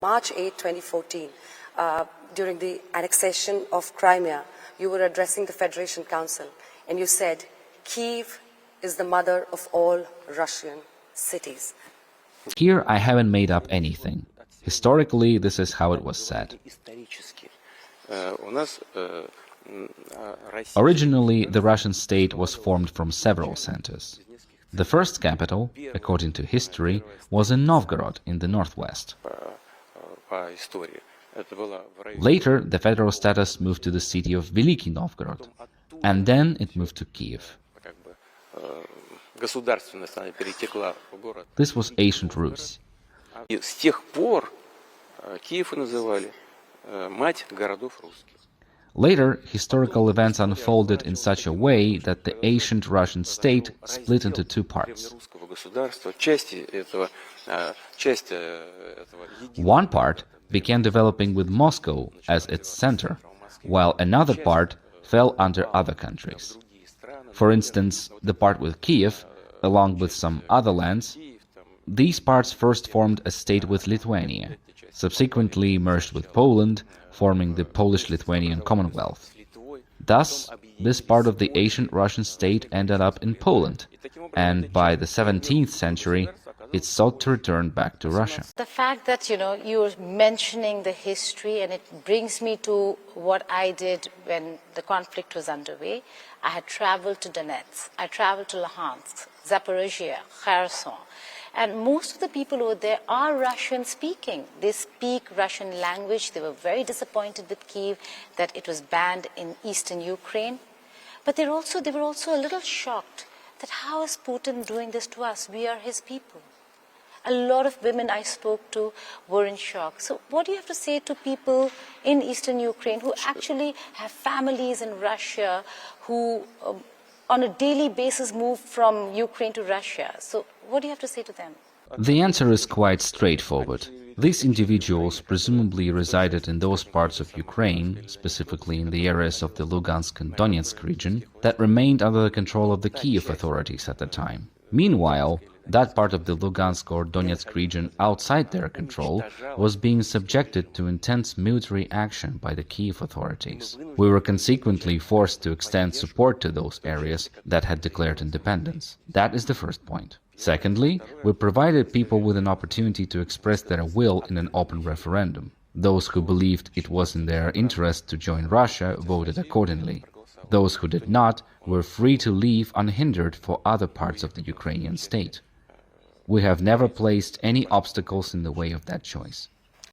March 8, 2014, during the annexation of Crimea, you were addressing the Federation Council and you said, Kyiv is the mother of all Russian cities. Here I haven't made up anything. Historically, this is how it was said. Originally, the Russian state was formed from several centers. The first capital, according to history, was in Novgorod in the northwest. Later, the federal status moved to the city of Veliki Novgorod, and then it moved to Kyiv. This was ancient Rus. Later, historical events unfolded in such a way that the ancient Russian state split into two parts. One part began developing with Moscow as its center, while another part fell under other countries. For instance, the part with Kyiv, along with some other lands, these parts first formed a state with Lithuania, subsequently merged with Poland, forming the Polish-Lithuanian Commonwealth. Thus, this part of the ancient Russian state ended up in Poland, and by the 17th century, it sought to return back to Russia. The fact that, you're mentioning the history, and it brings me to what I did when the conflict was underway. I had traveled to Donetsk, I traveled to Luhansk, Zaporizhia, Kherson, and most of the people over there are Russian speaking. They speak Russian language. They were very disappointed with Kyiv that it was banned in eastern Ukraine. But they were also a little shocked that how is Putin doing this to us? We are his people. A lot of women I spoke to were in shock. So what do you have to say to people in eastern Ukraine who actually have families in Russia, who on a daily basis move from Ukraine to Russia? So what do you have to say to them? The answer is quite straightforward. These individuals presumably resided in those parts of Ukraine, specifically in the areas of the Lugansk and Donetsk region, that remained under the control of the Kyiv authorities at the time. Meanwhile, that part of the Lugansk or Donetsk region outside their control was being subjected to intense military action by the Kyiv authorities. We were consequently forced to extend support to those areas that had declared independence. That is the first point. Secondly, we provided people with an opportunity to express their will in an open referendum. Those who believed it was in their interest to join Russia voted accordingly. Those who did not were free to leave unhindered for other parts of the Ukrainian state. We have never placed any obstacles in the way of that choice.